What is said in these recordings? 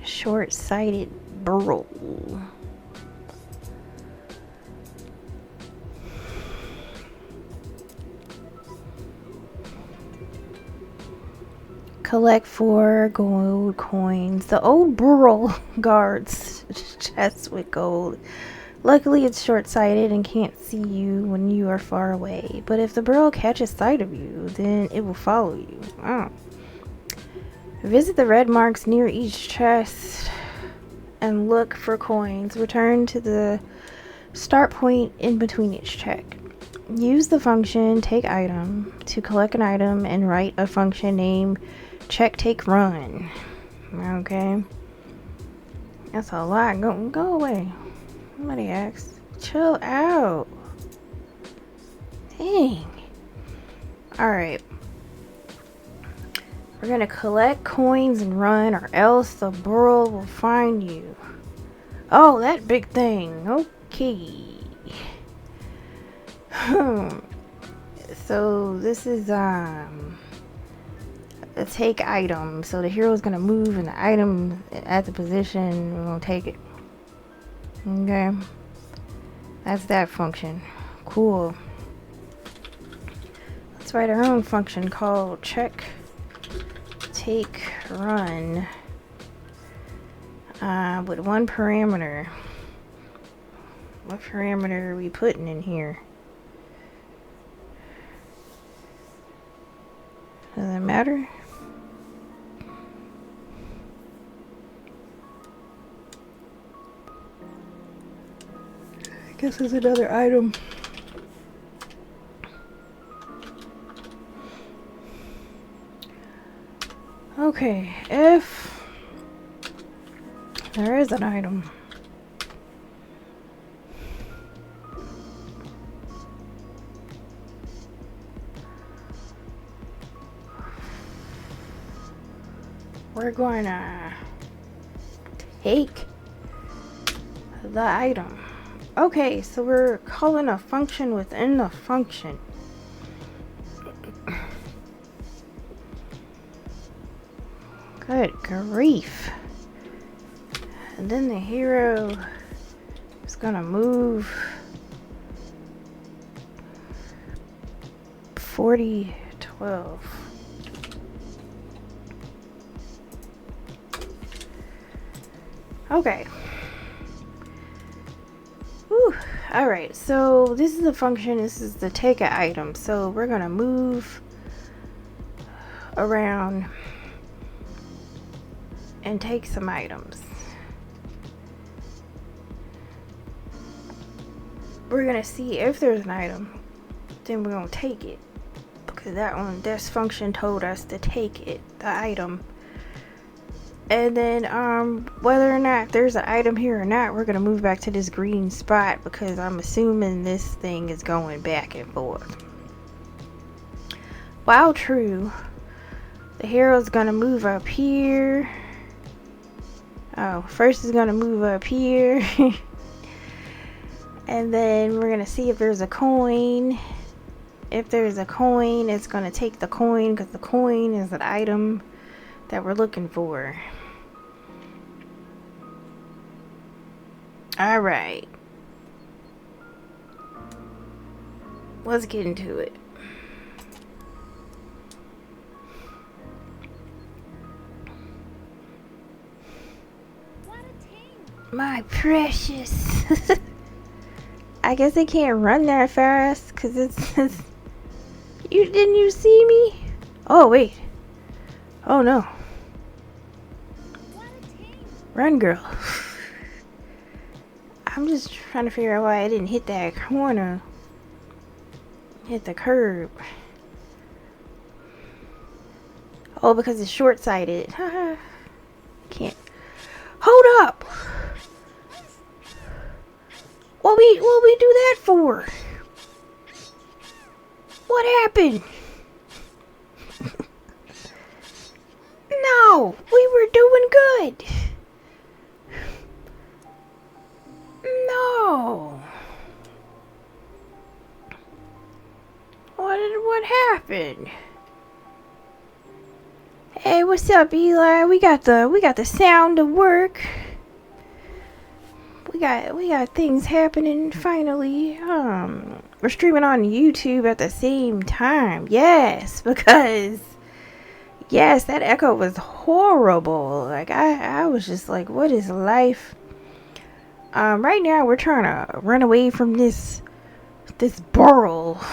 Short-Sighted Burl. Collect 4 gold coins. The old Burl guards chests with gold. Luckily, it's short-sighted and can't see you when you are far away. But if the Burl catches sight of you, then it will follow you. Oh. Visit the red marks near each chest and look for coins. Return to the start point in between each check. Use the function take item to collect an item and write a function named check take run. Okay. That's a lot. Go away. Somebody asked. Chill out. Dang. Alright. We're gonna collect coins and run, or else the Burl will find you. Oh, that big thing. Okay. So this is a take item. So the hero is gonna move and the item at the position, we're gonna take it. Okay. That's that function. Cool. Let's write our own function called check take run with one parameter. What parameter are we putting in here? Does it matter? I guess there's another item. Okay, if there is an item. We're going to take the item. Okay, so we're calling a function within the function. Good grief. And then the hero is gonna move 40, 12. Okay. Whew. Alright, so this is the function, this is the take an item. So we're gonna move around and take some items. We're gonna see if there's an item, then we're gonna take it. Because this function told us to take it, the item. And then whether or not there's an item here or not, we're gonna move back to this green spot because I'm assuming this thing is going back and forth. While true, the hero's gonna move up here. Oh, first is gonna move up here. And then we're gonna see if there's a coin. If there's a coin, it's gonna take the coin because the coin is an item that we're looking for. Alright. Let's get into it. My precious. I guess they can't run that fast because it's didn't you see me? Oh wait. Oh no. Run, girl. I'm just trying to figure out why I didn't hit that corner. Hit the curb. Oh, because it's short-sighted. Can't. Hold up. What we do that for? What happened? No, we were doing good. No. What happened? Hey, what's up, Eli? We got the sound to work. We got things happening finally. We're streaming on YouTube at the same time. Yes, because yes, that echo was horrible. Like I was just like, what is life? Right now we're trying to run away from this burl.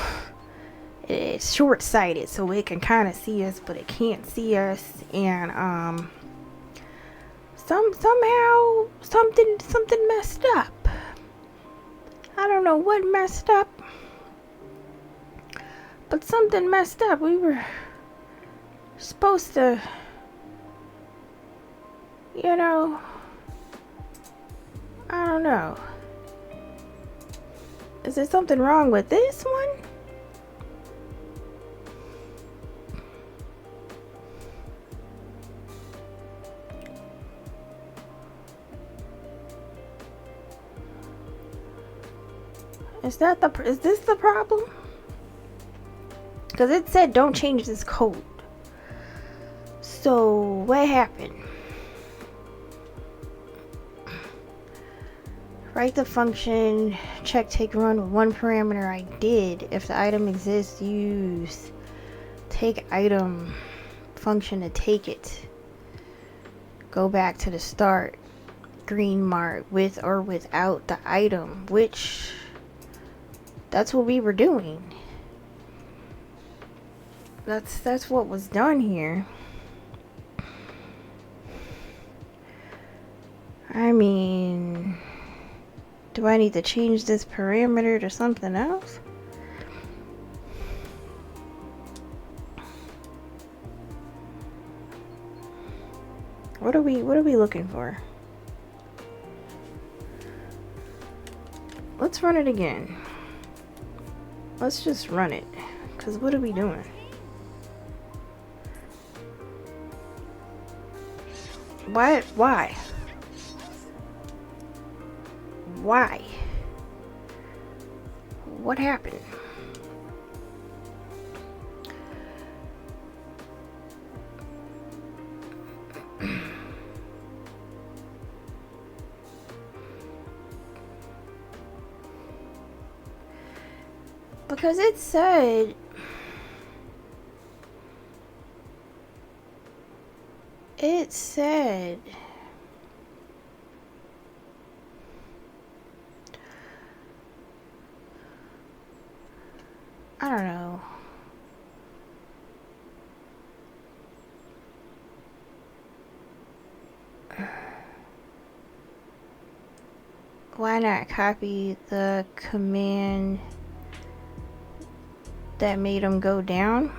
It's short-sighted, so it can kind of see us, but it can't see us. And somehow something messed up. I don't know what messed up, but something messed up. We were supposed to, you know, I don't know. Is there something wrong with this one? Is this the problem? Because it said don't change this code. So what happened? Write the function check take run with one parameter. I did. If the item exists, use take item function to take it. Go back to the start. Green mark with or without the item, which that's what we were doing. That's what was done here. I mean, do I need to change this parameter to something else? What are we looking for? Let's run it again. Let's just run it. Cause what are we doing? Why? What happened? Because it said I don't know. Why not copy the command that made them go down?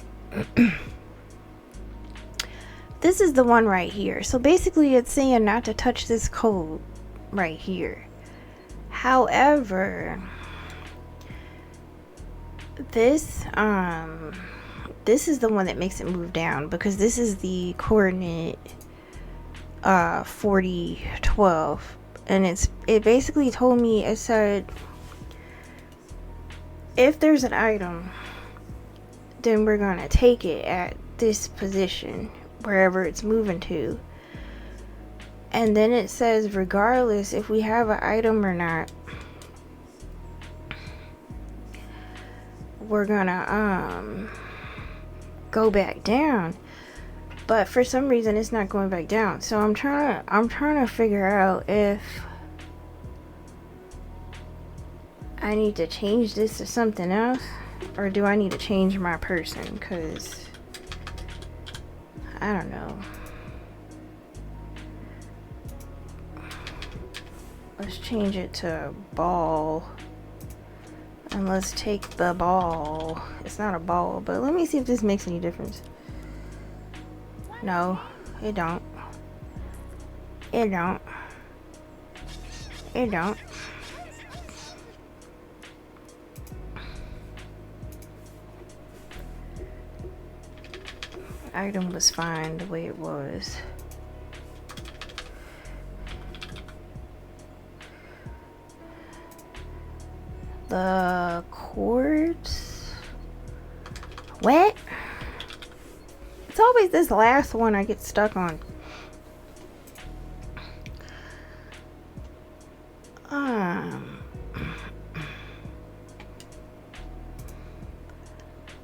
This is the one right here. So basically it's saying not to touch this code right here. However, this is the one that makes it move down, because this is the coordinate 4012, and it basically told me, it said if there's an item, then we're gonna take it at this position wherever it's moving to. And then it says regardless if we have an item or not, we're gonna go back down. But for some reason it's not going back down. So I'm trying to figure out if I need to change this to something else, or do I need to change my person? Because I don't know. Let's change it to ball. And let's take the ball. It's not a ball, but let me see if this makes any difference. No, it don't. It don't. It don't. Item was fine the way it was. The chords. What? It's all always this last one I get stuck on.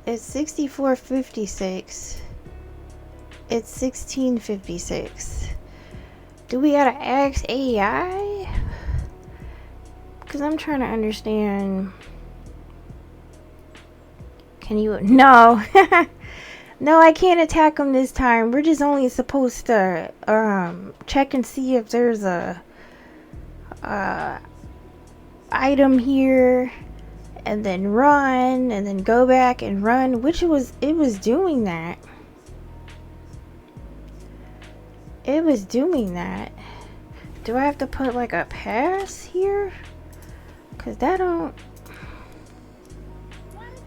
It's 6456. It's 1656. Do we gotta ask AI? Because I'm trying to understand. Can you? No. No, I can't attack them this time. We're just only supposed to check and see if there's a item here, and then run, and then go back and run, which it was doing that. It was doing that. Do I have to put like a pass here? Cause that don't.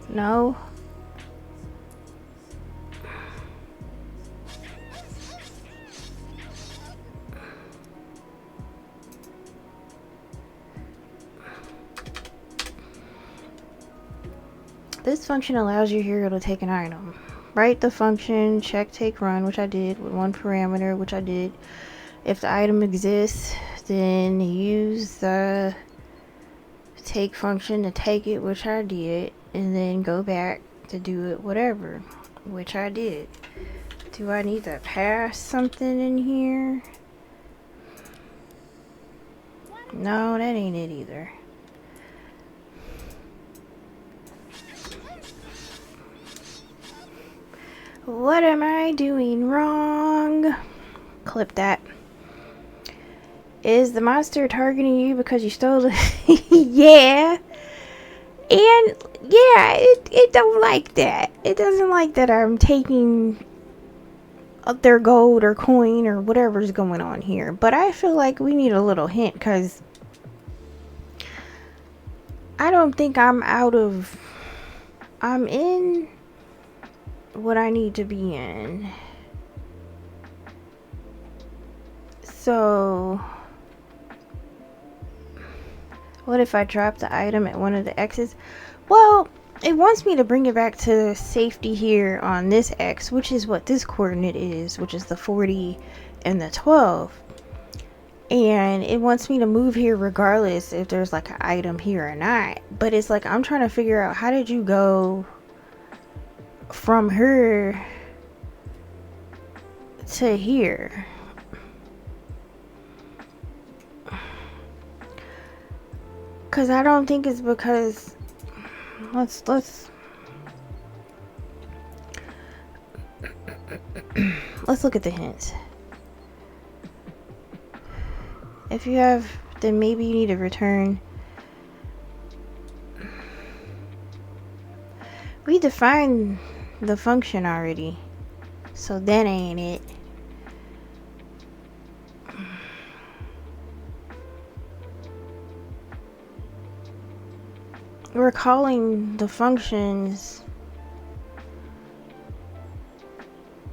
No. This function allows your hero to take an item. Write the function check take run, which I did with one parameter, which I did. If the item exists, then use the take function to take it, which I did, and then go back to do it, whatever, which I did. Do I need to pass something in here? No, that ain't it either. What am I doing wrong? Clip that. Is the monster targeting you because you stole the... Yeah. And, yeah, it don't like that. It doesn't like that I'm taking their gold or coin or whatever's going on here. But I feel like we need a little hint, because I don't think I'm in what I need to be in. So what if I drop the item at one of the X's? Well, it wants me to bring it back to safety here on this X, which is what this coordinate is, which is the 40 and the 12. And it wants me to move here regardless if there's like an item here or not. But it's like I'm trying to figure out, how did you go from her to here? Cause I don't think it's because let's let's look at the hints. If you have, then maybe you need to return. We defined the function already, so that ain't it. We're calling the functions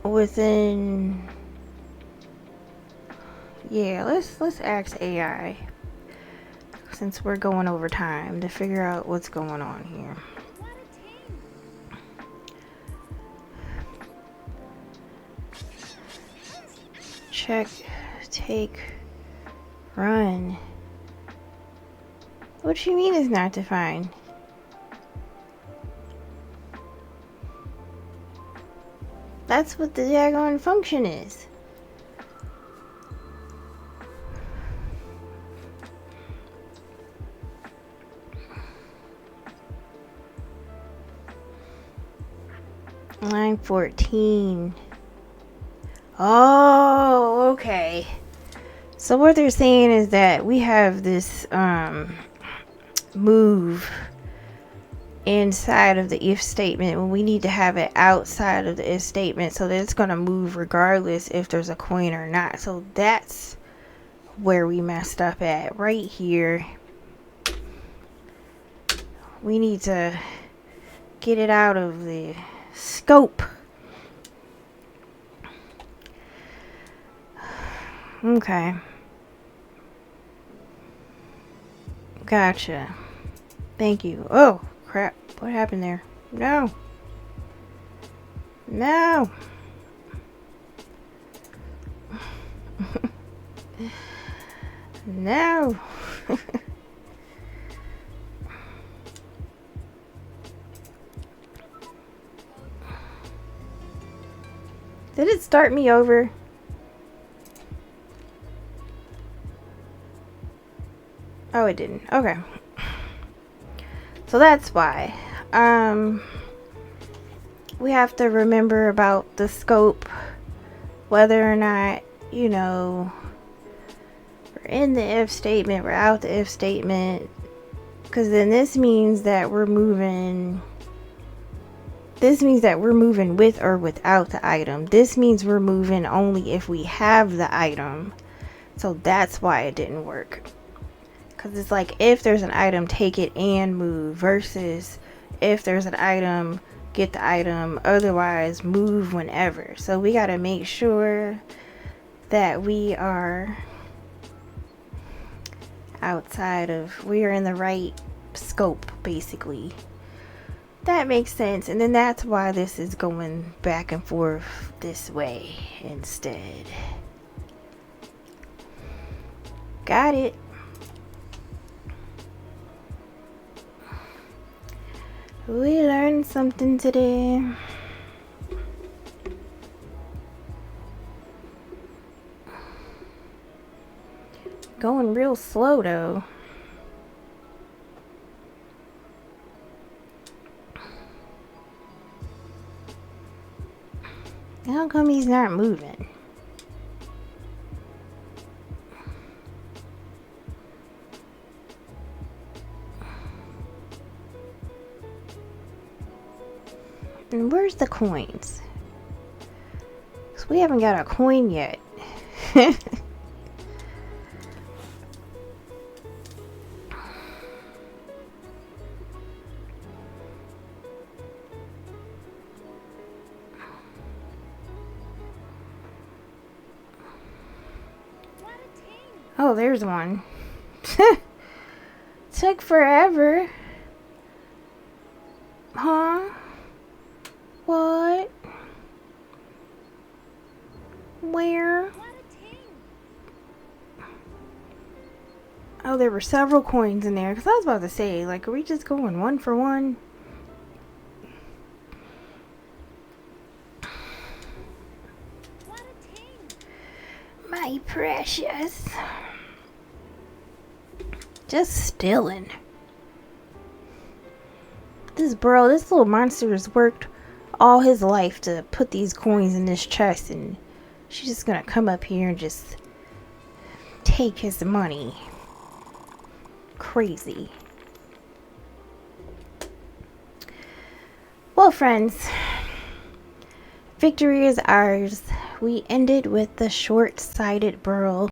within. Yeah, let's ask AI, since we're going over time, to figure out what's going on here. Check, take, run. What you mean is not defined? That's what the daggone function is. Line 14. Oh, okay. So what they're saying is that we have this move inside of the if statement when we need to have it outside of the if statement, so that it's going to move regardless if there's a coin or not. So that's where we messed up at, right here. We need to get it out of the scope. Okay. Gotcha. Thank you. Oh, crap. What happened there? No. No. No. Did it start me over? Oh, it didn't. Okay. So that's why. We have to remember about the scope, whether or not, you know, we're in the if statement, we're out the if statement, because then this means that we're moving. This means that we're moving with or without the item. This means we're moving only if we have the item. So that's why it didn't work. Because it's like, if there's an item, take it and move, versus if there's an item, get the item, otherwise move whenever. So we got to make sure that we are outside of, we are in the right scope, basically. That makes sense. And then that's why this is going back and forth this way instead. Got it. We learned something today. Going real slow though. How come he's not moving? And where's the coins? Because we haven't got a coin yet. Oh, there's one. Took forever. Huh? What? Where? Oh, there were several coins in there. Because I was about to say, like, are we just going one for one? My precious. Just stealing. This little monster has worked all his life to put these coins in this chest, and she's just gonna come up here and just take his money. Crazy. Well, friends, victory is ours. We ended with the Short-Sighted Burl.